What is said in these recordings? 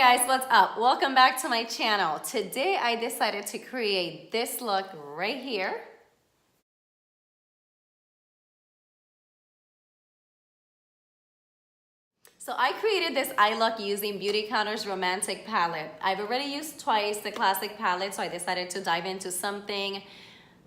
guys, what's up? Welcome back to my channel. Today I decided to create this look right here. So I created this eye look using Beautycounter's Romantic palette. I've already used twice the classic palette, so I decided to dive into something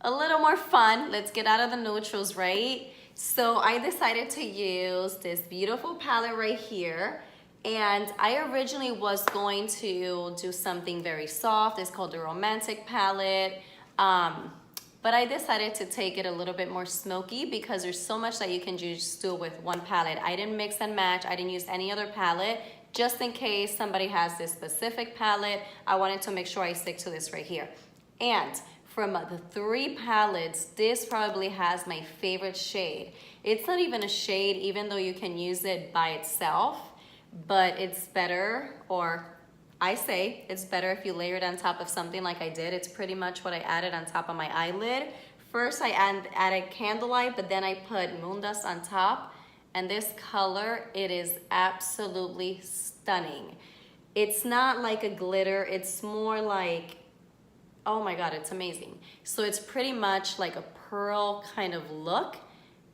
a little more fun. Let's get out of the neutrals, right? So I decided to use this beautiful palette right here. And I originally was going to do something very soft. It's called the Romantic palette. But I decided to take it a little bit more smoky because there's so much that you can just do with one palette. I didn't mix and match. I didn't use any other palette. Just in case somebody has this specific palette, I wanted to make sure I stick to this right here. And from the three palettes, this probably has my favorite shade. It's not even a shade, even though you can use it by itself. But it's better, or I say it's better if you layer it on top of something like I did. It's pretty much what I added on top of my eyelid. First I added candlelight, but then I put moon dust on top. And this color, it is absolutely stunning. It's not like a glitter, it's more like, oh my God, it's amazing. So it's pretty much like a pearl kind of look.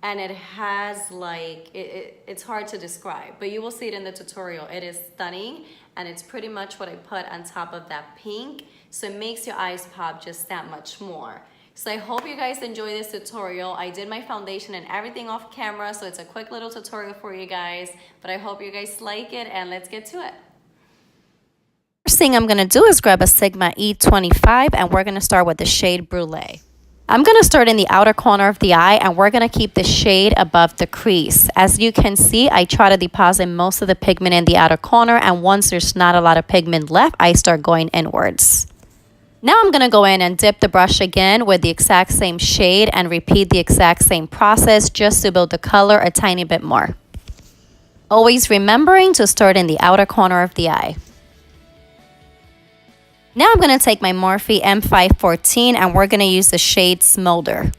And it has like, it's hard to describe, but you will see it in the tutorial. It is stunning, and it's pretty much what I put on top of that pink. So it makes your eyes pop just that much more. So I hope you guys enjoy this tutorial. I did my foundation and everything off camera, so it's a quick little tutorial for you guys, but I hope you guys like it, and let's get to it. First thing I'm gonna do is grab a Sigma E25, and we're gonna start with the shade Brulee. I'm going to start in the outer corner of the eye, and we're going to keep the shade above the crease. As you can see, I try to deposit most of the pigment in the outer corner, and once there's not a lot of pigment left, I start going inwards. Now I'm going to go in and dip the brush again with the exact same shade and repeat the exact same process just to build the color a tiny bit more. Always remembering to start in the outer corner of the eye. Now I'm going to take my Morphe M514, and we're going to use the shade Smolder.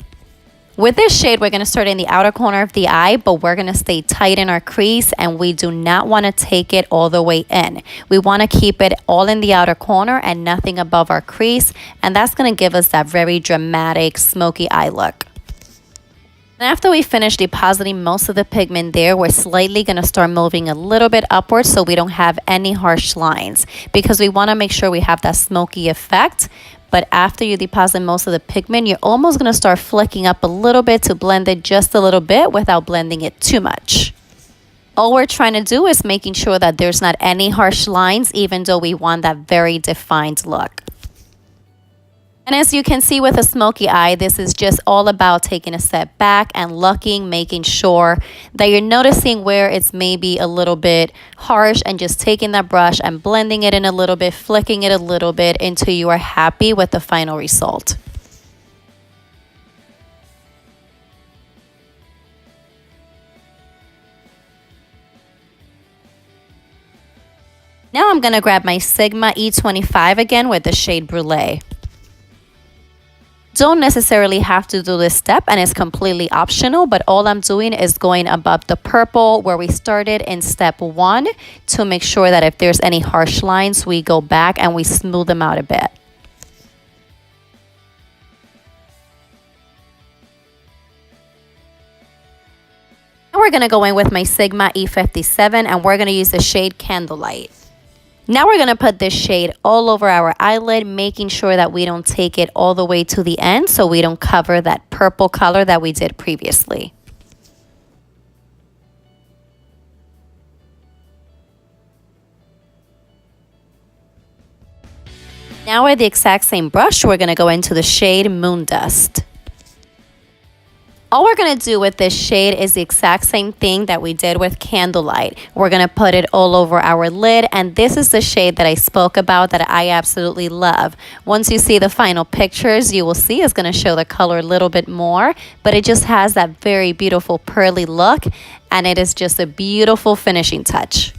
With this shade, we're going to start in the outer corner of the eye, but we're going to stay tight in our crease, and we do not want to take it all the way in. We want to keep it all in the outer corner and nothing above our crease, and that's going to give us that very dramatic smoky eye look. And after we finish depositing most of the pigment there, we're slightly going to start moving a little bit upwards so we don't have any harsh lines, because we want to make sure we have that smoky effect. But after you deposit most of the pigment, you're almost going to start flicking up a little bit to blend it just a little bit without blending it too much. All we're trying to do is making sure that there's not any harsh lines, even though we want that very defined look. And as you can see with a smoky eye, this is just all about taking a step back and looking, making sure that you're noticing where it's maybe a little bit harsh, and just taking that brush and blending it in a little bit, flicking it a little bit until you are happy with the final result. Now I'm going to grab my Sigma E25 again with the shade Brulee. Don't necessarily have to do this step, and it's completely optional, but all I'm doing is going above the purple where we started in step 1 to make sure that if there's any harsh lines, we go back and we smooth them out a bit. Now we're going to go in with my Sigma E57, and we're going to use the shade Candlelight. Now we're going to put this shade all over our eyelid, making sure that we don't take it all the way to the end so we don't cover that purple color that we did previously. Now with the exact same brush, we're going to go into the shade Moon Dust. All we're going to do with this shade is the exact same thing that we did with Candlelight. We're going to put it all over our lid, and this is the shade that I spoke about that I absolutely love. Once you see the final pictures, you will see it's going to show the color a little bit more, but it just has that very beautiful pearly look, and it is just a beautiful finishing touch.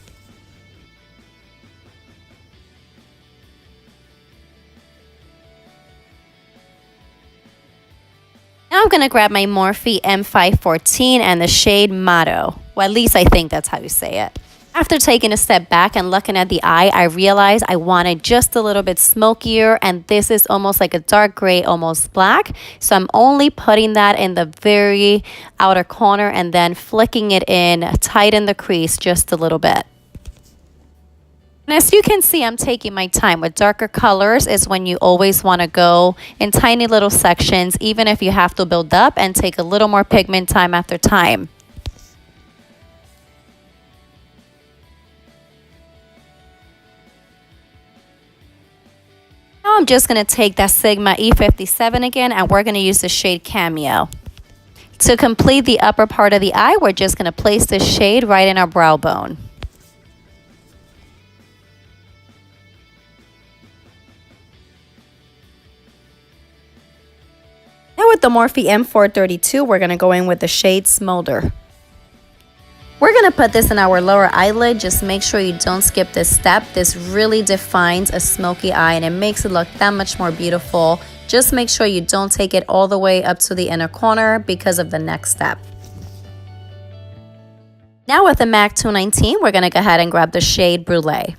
Now I'm going to grab my Morphe M514 and the shade Motto. Well, at least I think that's how you say it. After taking a step back and looking at the eye, I realized I wanted just a little bit smokier, and this is almost like a dark gray, almost black. So I'm only putting that in the very outer corner and then flicking it in, tighten the crease just a little bit. And as you can see, I'm taking my time. With darker colors is when you always want to go in tiny little sections, even if you have to build up and take a little more pigment time after time. Now I'm just going to take that Sigma E57 again, and we're going to use the shade Cameo. To complete the upper part of the eye, we're just going to place this shade right in our brow bone. Now with the Morphe M432, we're going to go in with the shade Smolder. We're going to put this in our lower eyelid. Just make sure you don't skip this step. This really defines a smoky eye and it makes it look that much more beautiful. Just make sure you don't take it all the way up to the inner corner because of the next step. Now with the MAC 219, we're going to go ahead and grab the shade Brulee.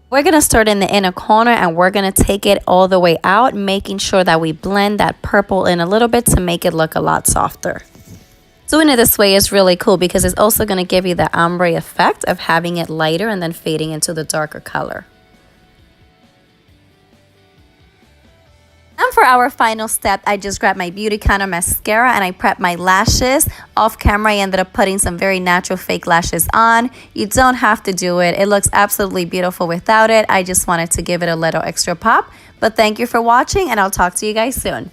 We're going to start in the inner corner and we're going to take it all the way out, making sure that we blend that purple in a little bit to make it look a lot softer. Doing it this way is really cool because it's also going to give you the ombre effect of having it lighter and then fading into the darker color. And for our final step, I just grabbed my Beautycounter mascara and I prepped my lashes. Off camera, I ended up putting some very natural fake lashes on. You don't have to do it. It looks absolutely beautiful without it. I just wanted to give it a little extra pop. But thank you for watching and I'll talk to you guys soon.